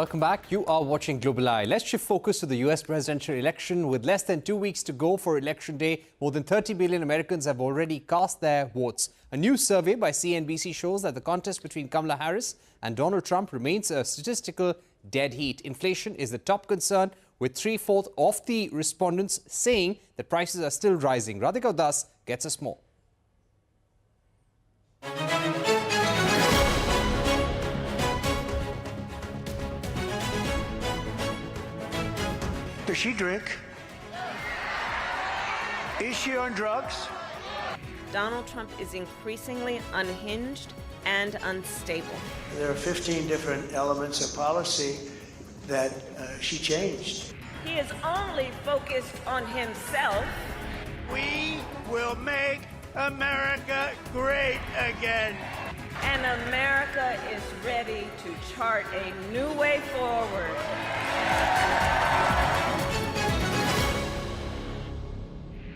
Welcome back. You are watching Global Eye. Let's shift focus to the US presidential election. With less than 2 weeks to go for Election Day, more than 30 million Americans have already cast their votes. A new survey by CNBC shows that the contest between Kamala Harris and Donald Trump remains a statistical dead heat. Inflation is the top concern, with 3/4 of the respondents saying that prices are still rising. Radhika Das gets us more. Does she drink? Is she on drugs? Donald Trump is increasingly unhinged and unstable. There are 15 different elements of policy that she changed. He is only focused on himself. We will make America great again. And America is ready to chart a new way forward.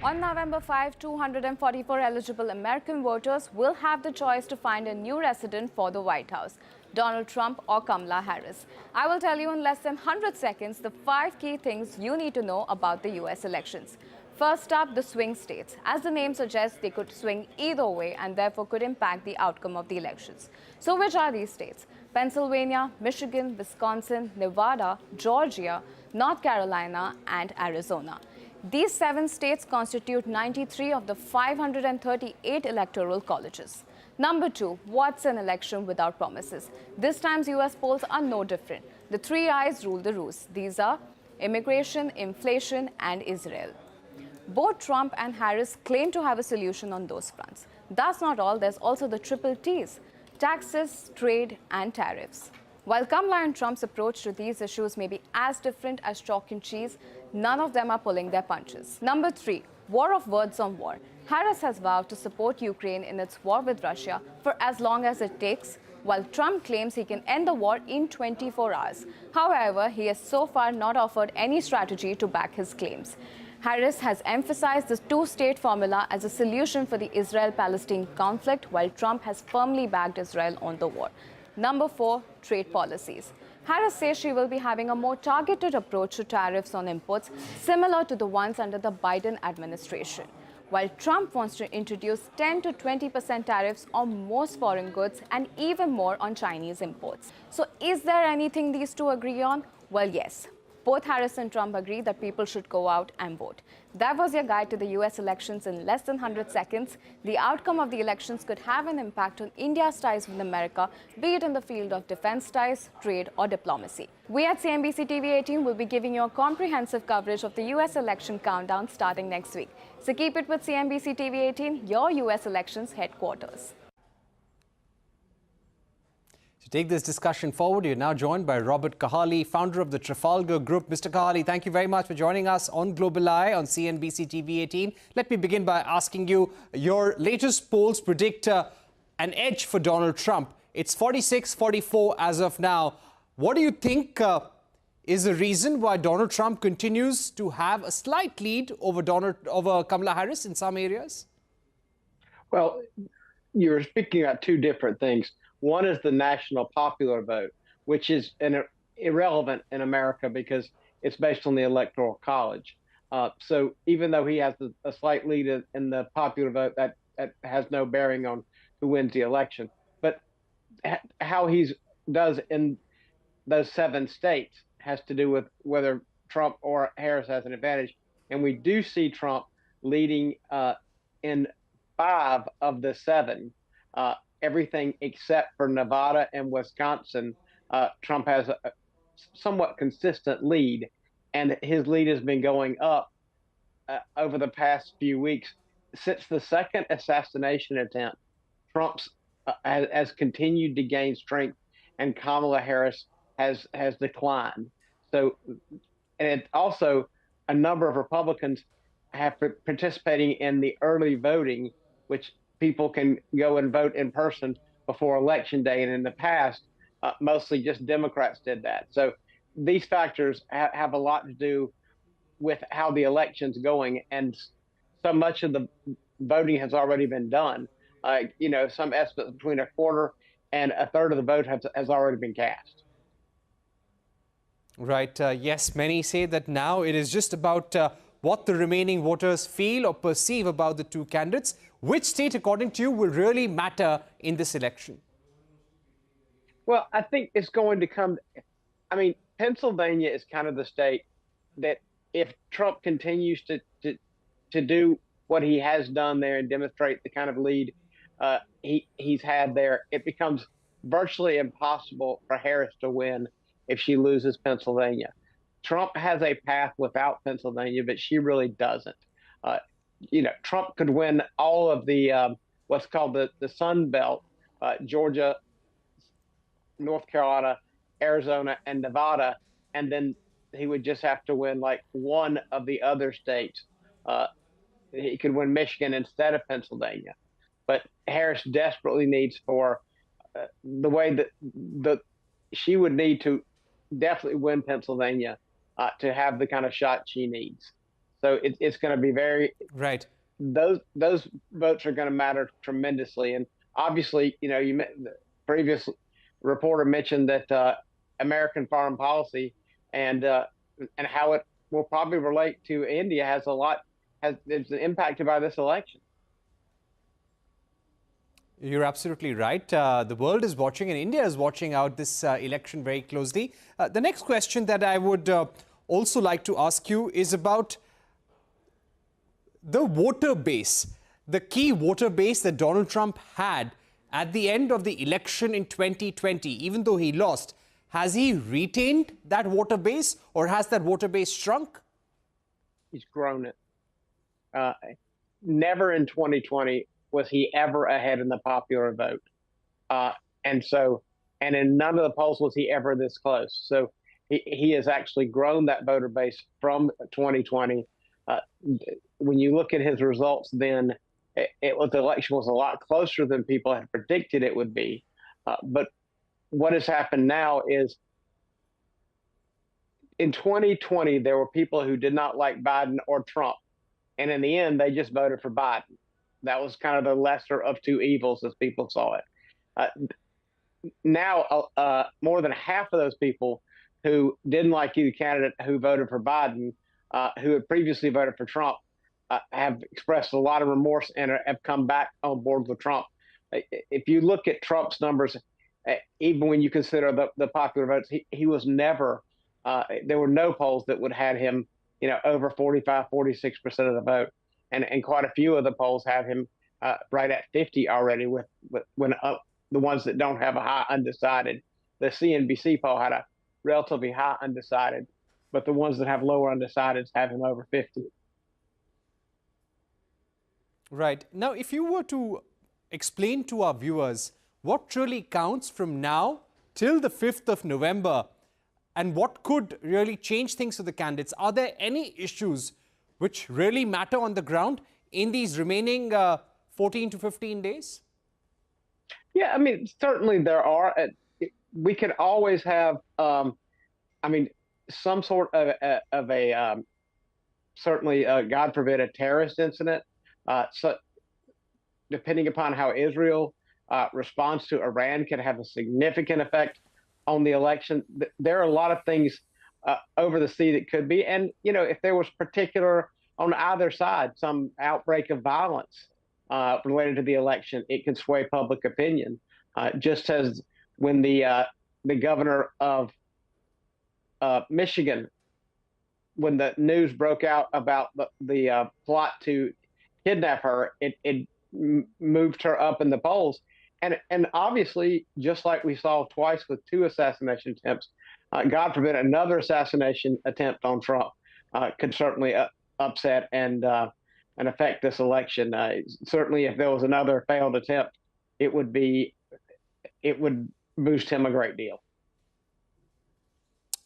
On November 5, 244 eligible American voters will have the choice to find a new resident for the White House, Donald Trump or Kamala Harris. I will tell you in less than 100 seconds the 5 key things you need to know about the US elections. First up, the swing states. As the name suggests, they could swing either way and therefore could impact the outcome of the elections. So which are these states? Pennsylvania, Michigan, Wisconsin, Nevada, Georgia, North Carolina, and Arizona. These 7 states constitute 93 of the 538 electoral colleges. Number 2, what's an election without promises? This time's US polls are no different. The 3 I's rule the roost. These are immigration, inflation, and Israel. Both Trump and Harris claim to have a solution on those fronts. That's not all, there's also the triple T's: taxes, trade, and tariffs. While Kamala and Trump's approach to these issues may be as different as chalk and cheese, none of them are pulling their punches. Number 3, war of words on war. Harris has vowed to support Ukraine in its war with Russia for as long as it takes, while Trump claims he can end the war in 24 hours. However, he has so far not offered any strategy to back his claims. Harris has emphasized the 2-state formula as a solution for the Israel-Palestine conflict, while Trump has firmly backed Israel on the war. Number 4, trade policies. Harris says she will be having a more targeted approach to tariffs on imports, similar to the ones under the Biden administration, while Trump wants to introduce 10 to 20% tariffs on most foreign goods and even more on Chinese imports. So is there anything these two agree on? Well, yes. Both Harris and Trump agree that people should go out and vote. That was your guide to the US elections in less than 100 seconds. The outcome of the elections could have an impact on India's ties with America, be it in the field of defense ties, trade, or diplomacy. We at CNBC TV 18 will be giving you a comprehensive coverage of the US election countdown starting next week. So keep it with CNBC TV 18, your US elections headquarters. To take this discussion forward, you're now joined by Robert Kahali, founder of the Trafalgar Group. Mr. Kahali, thank you very much for joining us on Global Eye on CNBC TV 18. Let me begin by asking you, your latest polls predict an edge for Donald Trump. It's 46-44 as of now. What do you think is the reason why Donald Trump continues to have a slight lead over Kamala Harris in some areas? Well, you're speaking about 2 different things. One is the national popular vote, which is irrelevant in America because it's based on the Electoral College. So even though he has a slight lead in the popular vote, that has no bearing on who wins the election. But how he does in those 7 states has to do with whether Trump or Harris has an advantage. And we do see Trump leading in 5 of the 7. Everything except for Nevada and Wisconsin, Trump has a somewhat consistent lead, and his lead has been going up over the past few weeks. Since the second assassination attempt, Trump has continued to gain strength, and Kamala Harris has declined. So, and also a number of Republicans have participating in the early voting, which people can go and vote in person before Election Day. And in the past, mostly just Democrats did that. So these factors have a lot to do with how the election's going. And so much of the voting has already been done. Some estimates between 1/4 and 1/3 of the vote has already been cast. Right. Yes, many say that now it is just about what the remaining voters feel or perceive about the two candidates. Which state, according to you, will really matter in this election? Well, I think it's going to come. I mean, Pennsylvania is kind of the state that if Trump continues to do what he has done there and demonstrate the kind of lead he's had there, it becomes virtually impossible for Harris to win if she loses Pennsylvania. Trump has a path without Pennsylvania, but she really doesn't. Uh, Trump could win all of the what's called the Sun Belt, Georgia, North Carolina, Arizona, and Nevada, and then he would just have to win like one of the other states. Uh, he could win Michigan instead of Pennsylvania. But Harris desperately needs for the way that she would need to definitely win Pennsylvania to have the kind of shot she needs. So it's going to be very Right. Those votes are going to matter tremendously. And obviously, the previous reporter mentioned that American foreign policy and how it will probably relate to India is impacted by this election. You're absolutely right. The world is watching and India is watching out this election very closely. The next question that I would also like to ask you is about the voter base, the key voter base that Donald Trump had at the end of the election in 2020, even though he lost. Has he retained that voter base or has that voter base shrunk? He's grown it. Never in 2020 was he ever ahead in the popular vote. And in none of the polls was he ever this close. So he has actually grown that voter base from 2020. When you look at his results, then the election was a lot closer than people had predicted it would be. But what has happened now is in 2020, there were people who did not like Biden or Trump. And in the end, they just voted for Biden. That was kind of the lesser of two evils as people saw it. Now, more than half of those people who didn't like either candidate who voted for Biden, who had previously voted for Trump, have expressed a lot of remorse and have come back on board with Trump. If you look at Trump's numbers, even when you consider the popular votes, he was never, there were no polls that would have had him, over 45, 46% of the vote. And quite a few of the polls have him right at 50 already with the ones that don't have a high undecided. The CNBC poll had a relatively high undecided, but the ones that have lower undecideds have him over 50. Right. Now, if you were to explain to our viewers what truly counts from now till the 5th of November and what could really change things for the candidates, are there any issues which really matter on the ground in these remaining 14 to 15 days? Yeah, I mean, certainly there are. We could always have, some sort of a certainly, God forbid, a terrorist incident. So depending upon how Israel responds to Iran can have a significant effect on the election. There are a lot of things over the sea that could be. And, if there was particular on either side, some outbreak of violence related to the election, it could sway public opinion. Just as when the governor of Michigan, when the news broke out about the plot to kidnap her, it moved her up in the polls. And obviously, just like we saw twice with two assassination attempts, God forbid another assassination attempt on Trump could certainly upset and affect this election. Certainly, if there was another failed attempt, it would boost him a great deal.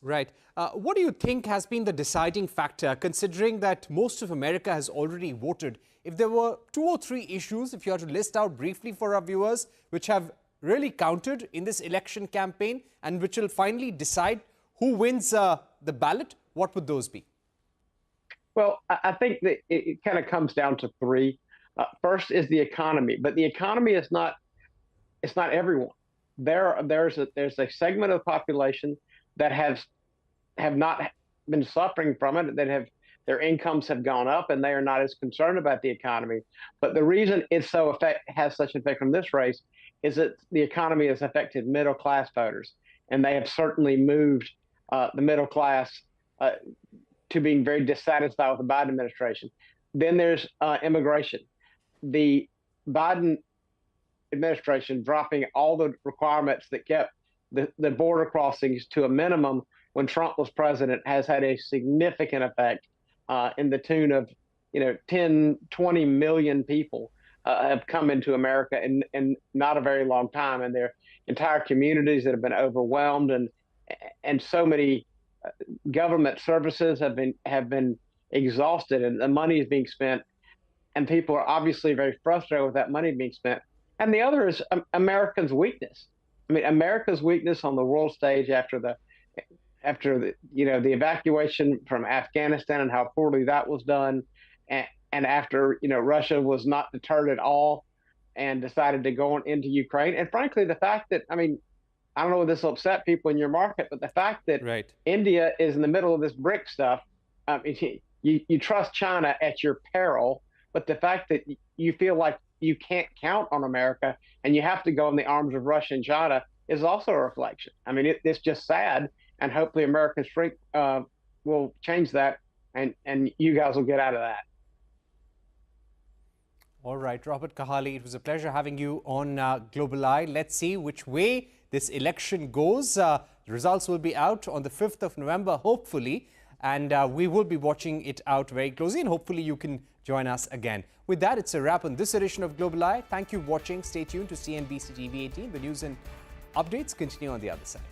Right. What do you think has been the deciding factor, considering that most of America has already voted? If there were 2 or 3 issues, if you had to list out briefly for our viewers, which have really counted in this election campaign and which will finally decide who wins the ballot, what would those be? Well, I think that it kind of comes down to 3. First is the economy, but the economy is not, it's not everyone. There's a segment of the population that has have not been suffering from it, that have their incomes have gone up and they are not as concerned about the economy. But the reason it's has such an effect on this race is that the economy has affected middle class voters, and they have certainly moved the middle class to being very dissatisfied with the Biden administration. Then there's immigration. The Biden administration dropping all the requirements that kept the border crossings to a minimum when Trump was president has had a significant effect in the tune of 10, 20 million people have come into America in not a very long time, and their entire communities that have been overwhelmed, and so many government services have been exhausted, and the money is being spent, and people are obviously very frustrated with that money being spent. And the other is Americans' weakness. I mean, America's weakness on the world stage after the evacuation from Afghanistan and how poorly that was done, and after Russia was not deterred at all and decided to go on into Ukraine, and frankly the fact that, I mean, I don't know if this will upset people in your market, but the fact that India is in the middle of this BRIC stuff, you trust China at your peril, but the fact that you feel like you can't count on America and you have to go in the arms of Russia and China is also a reflection. I mean, it's just sad, and hopefully America's strength will change that, and you guys will get out of that. All right, Robert Kahali, it was a pleasure having you on Global Eye. Let's see which way this election goes. The results will be out on the 5th of November, hopefully, and we will be watching it out very closely, and hopefully you can join us again. With that, it's a wrap on this edition of Global Eye. Thank you for watching. Stay tuned to CNBC TV 18. The news and updates continue on the other side.